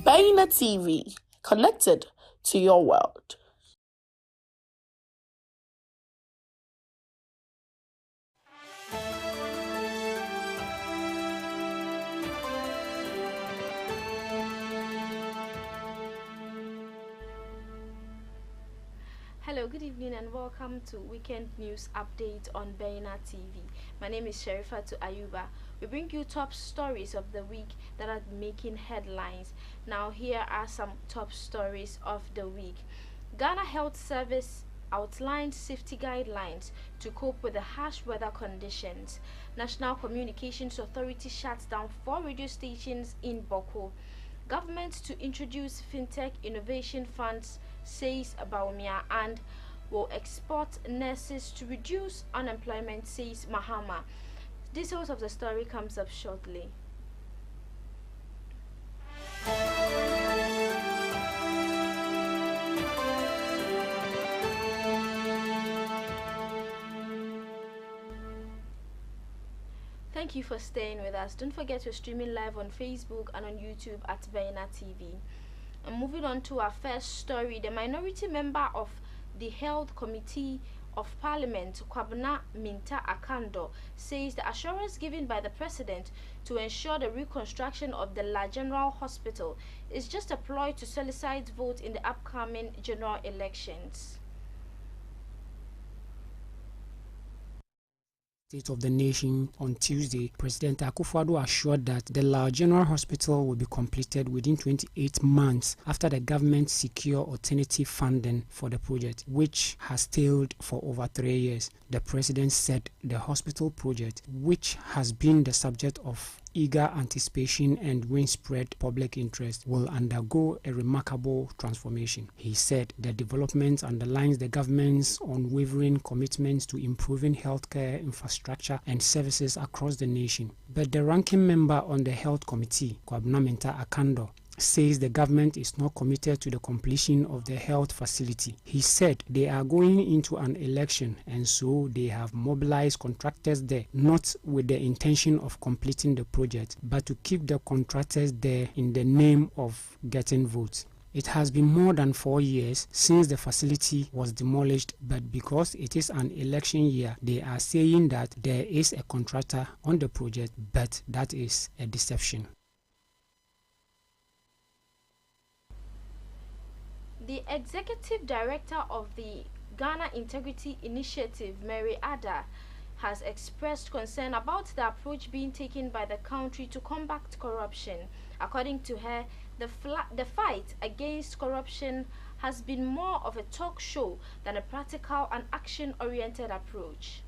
Baina TV, connected to your world. Hello, good evening and welcome to Weekend News Update on Baina TV. My name is Sherifatu Ayuba. We bring you top stories of the week that are making headlines. Now here are some top stories of the week. Ghana Health Service outlined safety guidelines to cope with the harsh weather conditions. National Communications Authority shuts down 4 radio stations in Boko. Government to introduce fintech innovation funds, says Baumia, and will export nurses to reduce unemployment, says Mahama. Details of the story comes up shortly. Thank you for staying with us. Don't forget we're streaming live on Facebook and on YouTube at Baina TV. And moving on to our first story, the minority member of the Health Committee of Parliament, Kwabena Minta Akando, says the assurance given by the President to ensure the reconstruction of the La General Hospital is just a ploy to solicit votes in the upcoming general elections. State of the Nation on Tuesday, President Akufo-Addo assured that the La General Hospital will be completed within 28 months after the government secure alternative funding for the project, which has stalled for over 3 years. The President said the hospital project, which has been the subject of eager anticipation and widespread public interest, will undergo a remarkable transformation. He said the development underlines the government's unwavering commitment to improving healthcare infrastructure and services across the nation. But the ranking member on the Health Committee, Kwabena Minta Akando, says the government is not committed to the completion of the health facility. He said they are going into an election and so they have mobilized contractors there, not with the intention of completing the project, but to keep the contractors there in the name of getting votes. It has been more than 4 years since the facility was demolished, but because it is an election year, they are saying that there is a contractor on the project, but that is a deception. The executive director of the Ghana Integrity Initiative, Mary Ada, has expressed concern about the approach being taken by the country to combat corruption. According to her, the fight against corruption has been more of a talk show than a practical and action-oriented approach.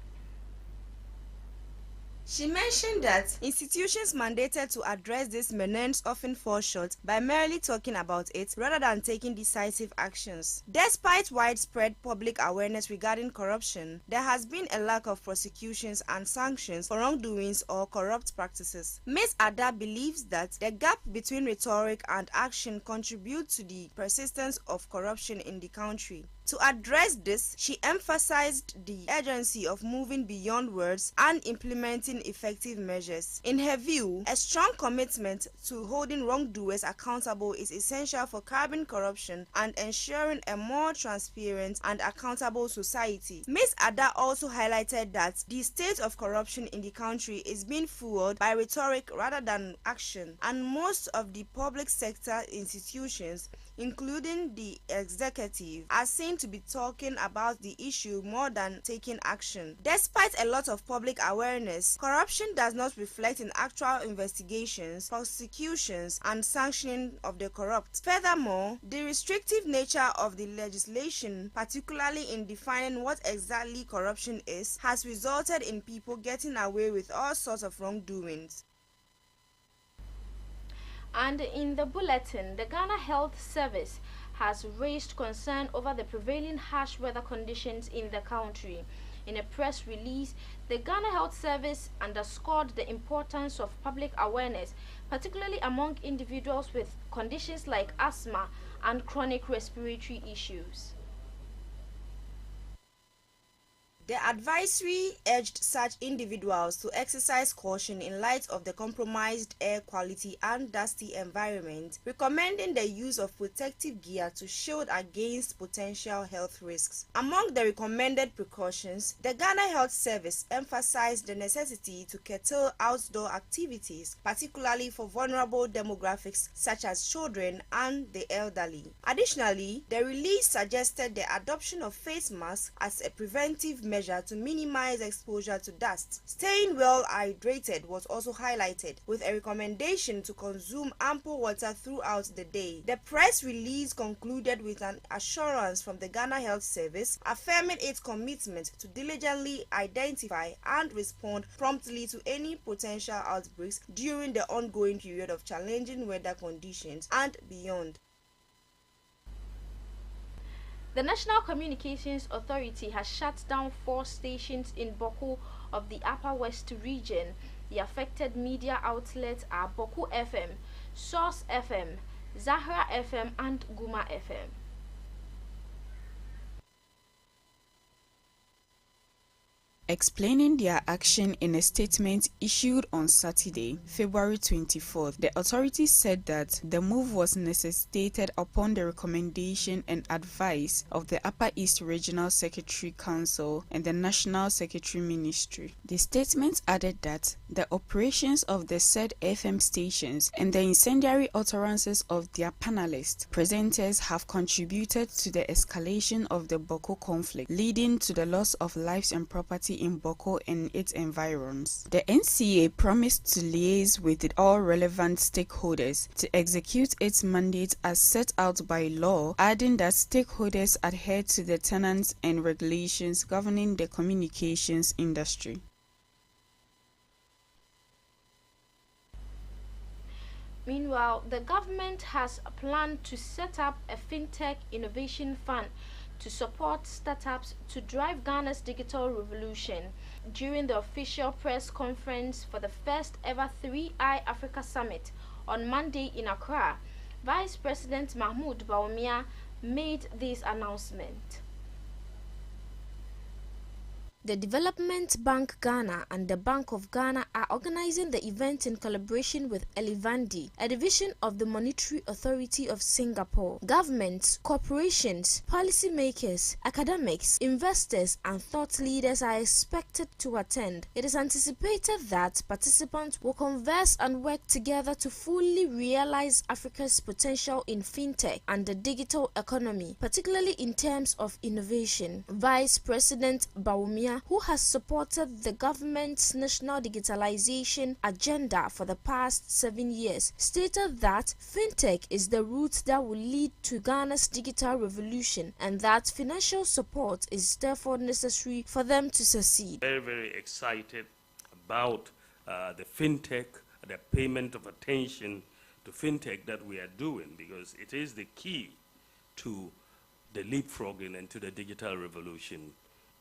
She mentioned that institutions mandated to address these menace often fall short by merely talking about it rather than taking decisive actions. Despite widespread public awareness regarding corruption, there has been a lack of prosecutions and sanctions for wrongdoings or corrupt practices. Ms. Ada believes that the gap between rhetoric and action contributes to the persistence of corruption in the country. To address this, she emphasized the urgency of moving beyond words and implementing effective measures. In her view, a strong commitment to holding wrongdoers accountable is essential for curbing corruption and ensuring a more transparent and accountable society. Ms. Ada also highlighted that the state of corruption in the country is being fueled by rhetoric rather than action, and most of the public sector institutions, including the executive, are seen to be talking about the issue more than taking action. Despite a lot of public awareness, corruption does not reflect in actual investigations, prosecutions, and sanctioning of the corrupt. Furthermore, the restrictive nature of the legislation, particularly in defining what exactly corruption is, has resulted in people getting away with all sorts of wrongdoings. And in the bulletin, the Ghana Health Service has raised concern over the prevailing harsh weather conditions in the country. In a press release, the Ghana Health Service underscored the importance of public awareness, particularly among individuals with conditions like asthma and chronic respiratory issues. The advisory urged such individuals to exercise caution in light of the compromised air quality and dusty environment, recommending the use of protective gear to shield against potential health risks. Among the recommended precautions, the Ghana Health Service emphasized the necessity to curtail outdoor activities, particularly for vulnerable demographics such as children and the elderly. Additionally, the release suggested the adoption of face masks as a preventive measure to minimize exposure to dust. Staying well hydrated was also highlighted, with a recommendation to consume ample water throughout the day. The press release concluded with an assurance from the Ghana Health Service affirming its commitment to diligently identify and respond promptly to any potential outbreaks during the ongoing period of challenging weather conditions and beyond. The National Communications Authority has shut down 4 stations in Boko of the Upper West region. The affected media outlets are Boko FM, Source FM, Zahra FM and Guma FM. Explaining their action in a statement issued on Saturday, February 24th, the authorities said that the move was necessitated upon the recommendation and advice of the Upper East Regional Secretary Council and the National Secretary Ministry. The statement added that the operations of the said FM stations and the incendiary utterances of their panelists, presenters have contributed to the escalation of the Boko conflict, leading to the loss of lives and property in Boko and its environs. The NCA promised to liaise with all relevant stakeholders to execute its mandate as set out by law, adding that stakeholders adhere to the tenets and regulations governing the communications industry. Meanwhile, the government has planned to set up a fintech innovation fund to support startups to drive Ghana's digital revolution. During the official press conference for the first ever 3i Africa Summit on Monday in Accra, Vice President Mahmoud Bawumia made this announcement. The Development Bank Ghana and the Bank of Ghana are organizing the event in collaboration with Elivandi, a division of the Monetary Authority of Singapore. Governments, corporations, policymakers, academics, investors, and thought leaders are expected to attend. It is anticipated that participants will converse and work together to fully realize Africa's potential in fintech and the digital economy, particularly in terms of innovation. Vice President Bawumia, who has supported the government's national digitalization agenda for the past 7 years, stated that fintech is the route that will lead to Ghana's digital revolution and that financial support is therefore necessary for them to succeed. Very, very excited about the fintech, the payment of attention to fintech that we are doing, because it is the key to the leapfrogging and to the digital revolution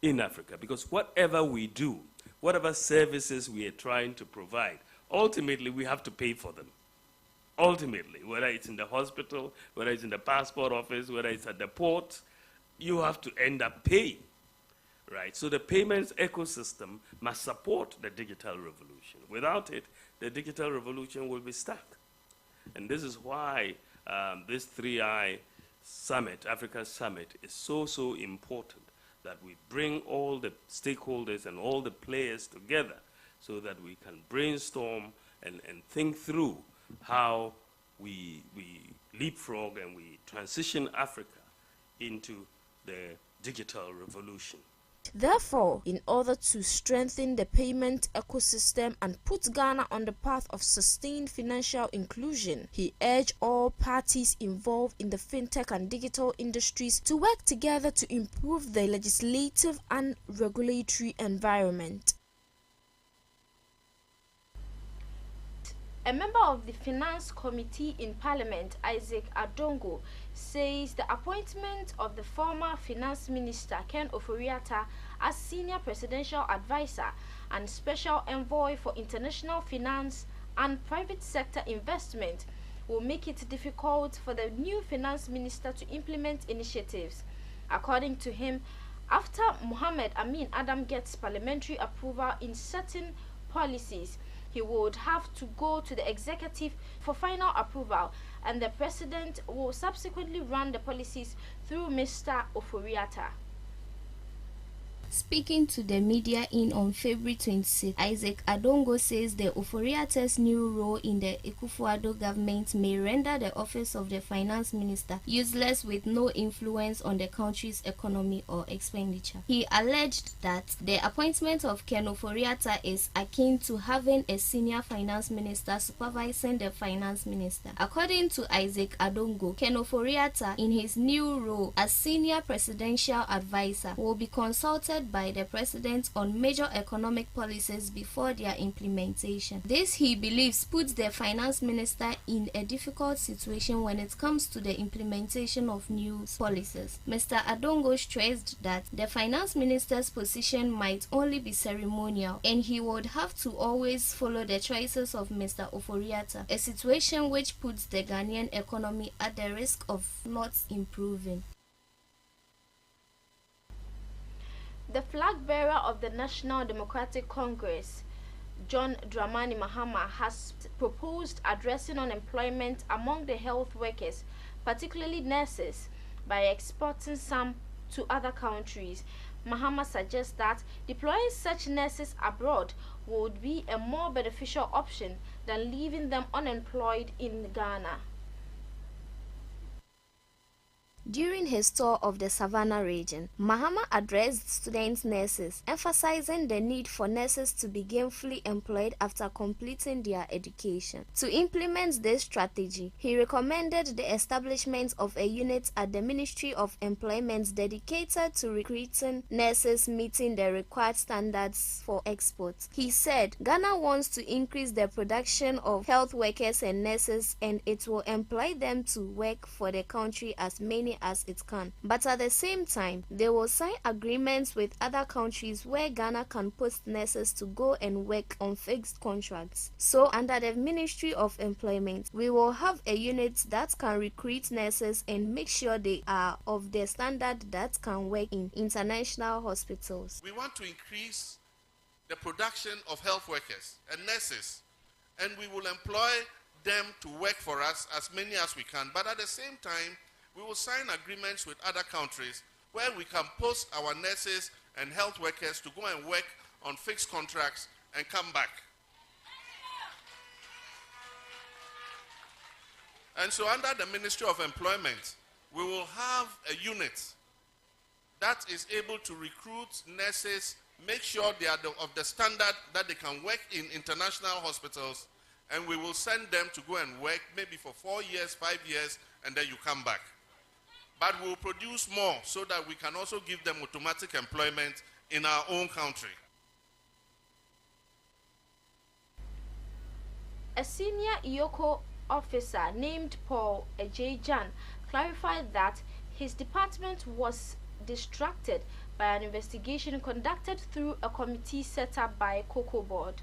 in Africa. Because whatever we do, whatever services we are trying to provide, ultimately we have to pay for them. Ultimately, whether it's in the hospital, whether it's in the passport office, whether it's at the port, you have to end up paying, right? So the payments ecosystem must support the digital revolution. Without it, the digital revolution will be stuck. And this is why this 3i Summit, Africa Summit, is so important, that we bring all the stakeholders and all the players together so that we can brainstorm and think through how we leapfrog and we transition Africa into the digital revolution. Therefore, in order to strengthen the payment ecosystem and put Ghana on the path of sustained financial inclusion, he urged all parties involved in the fintech and digital industries to work together to improve the legislative and regulatory environment. A member of the Finance Committee in Parliament, Isaac Adongo, says the appointment of the former Finance Minister Ken Ofori-Atta as Senior Presidential Advisor and Special Envoy for International Finance and Private Sector Investment will make it difficult for the new Finance Minister to implement initiatives. According to him, After Mohammed Amin Adam gets parliamentary approval in certain policies, he would have to go to the executive for final approval, and the president will subsequently run the policies through Mr. Ofori-Atta. Speaking to the media on February 26, Isaac Adongo says the Ofori-Atta's new role in the Akufo-Addo government may render the office of the finance minister useless with no influence on the country's economy or expenditure. He alleged that the appointment of Ken Ofori-Atta is akin to having a senior finance minister supervising the finance minister. According to Isaac Adongo, Ken Ofori-Atta, in his new role as senior presidential advisor, will be consulted by the president on major economic policies before their implementation. This, he believes, puts the finance minister in a difficult situation when it comes to the implementation of new policies. Mr. Adongo stressed that the finance minister's position might only be ceremonial, and he would have to always follow the choices of Mr. Ofori-Atta, a situation which puts the Ghanaian economy at the risk of not improving. The flag bearer of the National Democratic Congress, John Dramani Mahama, has proposed addressing unemployment among the health workers, particularly nurses, by exporting some to other countries. Mahama suggests that deploying such nurses abroad would be a more beneficial option than leaving them unemployed in Ghana. During his tour of the Savannah region, Mahama addressed student nurses, emphasizing the need for nurses to be gainfully employed after completing their education. To implement this strategy, he recommended the establishment of a unit at the Ministry of Employment dedicated to recruiting nurses meeting the required standards for export. He said, Ghana wants to increase the production of health workers and nurses, and it will employ them to work for the country as many as it can. But at the same time, they will sign agreements with other countries where Ghana can post nurses to go and work on fixed contracts. So under the Ministry of Employment, we will have a unit that can recruit nurses and make sure they are of the standard that can work in international hospitals. We want to increase the production of health workers and nurses, and we will employ them to work for us as many as we can. But at the same time, we will sign agreements with other countries where we can post our nurses and health workers to go and work on fixed contracts and come back. And so under the Ministry of Employment, we will have a unit that is able to recruit nurses, make sure they are of the standard that they can work in international hospitals, and we will send them to go and work maybe for 4 years, 5 years, and then you come back. But we'll produce more so that we can also give them automatic employment in our own country. A senior IOCO officer named Paul Ejejan clarified that his department was distracted by an investigation conducted through a committee set up by Cocoa Board.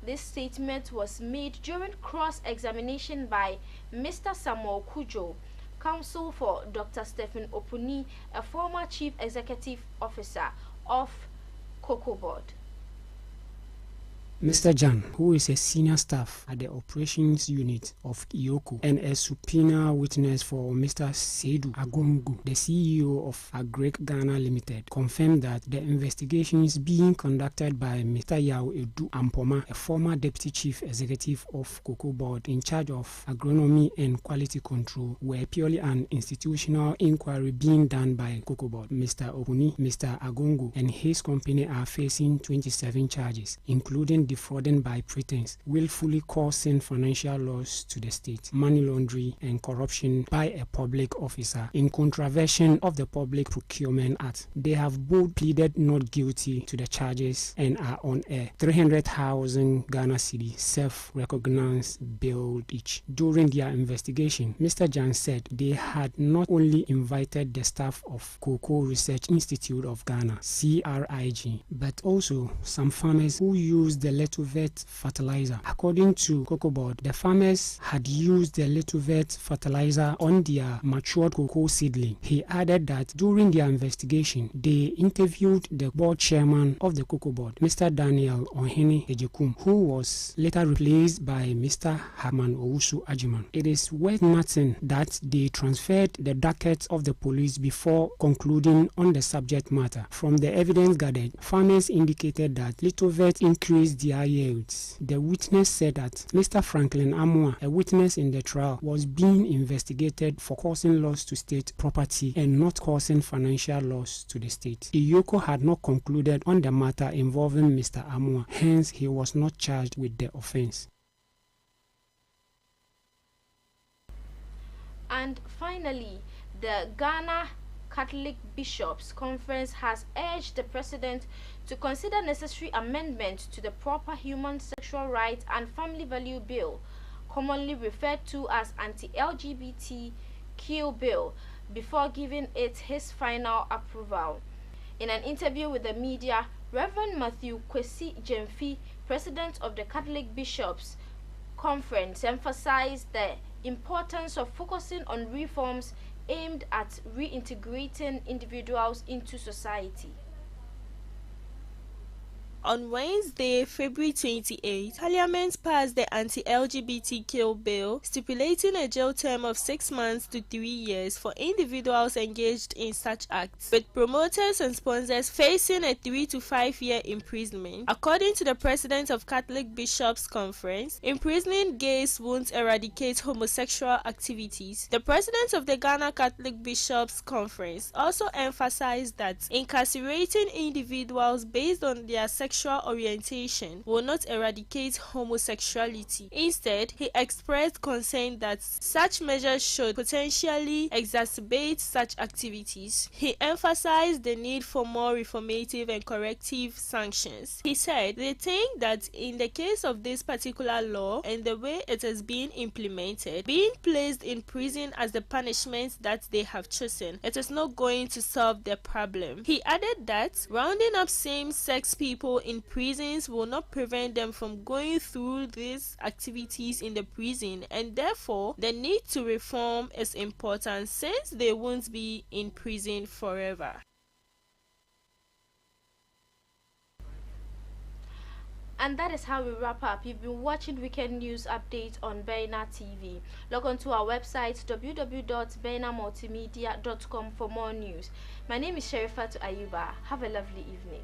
This statement was made during cross-examination by Mr. Samuel Kujo, counsel for Dr. Stephen Opuni, a former chief executive officer of Cocoa Board. Mr. Jan, who is a senior staff at the operations unit of IOCO and a subpoena witness for Mr. Seydou Agongu, the CEO of Agrec Ghana Limited, confirmed that the investigations being conducted by Mr. Yao Edu Ampoma, a former deputy chief executive of Cocoa Board in charge of agronomy and quality control, were purely an institutional inquiry being done by Cocoa Board. Mr. Opuni, Mr. Agongu, and his company are facing 27 charges, including defrauding by pretense, willfully causing financial loss to the state, money laundering, and corruption by a public officer in contravention of the Public Procurement Act. They have both pleaded not guilty to the charges and are on a 300,000 Ghana cedi self-recognized bail each. During their investigation, Mr. Jan said they had not only invited the staff of Cocoa Research Institute of Ghana, CRIG, but also some farmers who used the Letovet fertilizer. According to Cocoa Board, the farmers had used the Letovet fertilizer on their matured cocoa seedling. He added that during their investigation, they interviewed the board chairman of the Cocoa Board, Mr. Daniel Ohene Ejekum, who was later replaced by Mr. Haman Owusu Ajiman. It is worth noting that they transferred the docket of the police before concluding on the subject matter. From the evidence gathered, farmers indicated that Letovet increased their yields. The witness said that Mr. Franklin Amua, a witness in the trial, was being investigated for causing loss to state property and not causing financial loss to the state. Iyoko had not concluded on the matter involving Mr. Amua, hence he was not charged with the offense. And finally, the Ghana Catholic Bishops' Conference has urged the President to consider necessary amendments to the Proper Human Sexual Rights and Family Value Bill, commonly referred to as Anti-LGBTQ Bill, before giving it his final approval. In an interview with the media, Reverend Matthew Kwesi Jemfi, President of the Catholic Bishops' Conference, emphasized the importance of focusing on reforms aimed at reintegrating individuals into society. On Wednesday, February 28, Parliament passed the Anti-LGBTQ bill, stipulating a jail term of 6 months to 3 years for individuals engaged in such acts, with promoters and sponsors facing a 3 to 5 year imprisonment. According to the President of Catholic Bishops' Conference, imprisoning gays won't eradicate homosexual activities. The President of the Ghana Catholic Bishops' Conference also emphasized that incarcerating individuals based on their sexual orientation will not eradicate homosexuality. Instead, he expressed concern that such measures should potentially exacerbate such activities. He emphasized the need for more reformative and corrective sanctions. He said they think that in the case of this particular law and the way it is being implemented, being placed in prison as the punishment that they have chosen, it is not going to solve the problem. He added that rounding up same-sex people in prisons will not prevent them from going through these activities in the prison, and therefore the need to reform is important since they won't be in prison forever. And that is how we wrap up. You've been watching Weekend News Update on Bena TV. Log on to our website www.benamultimedia.com for more news. My name is Sherifat Ayuba. Have a lovely evening.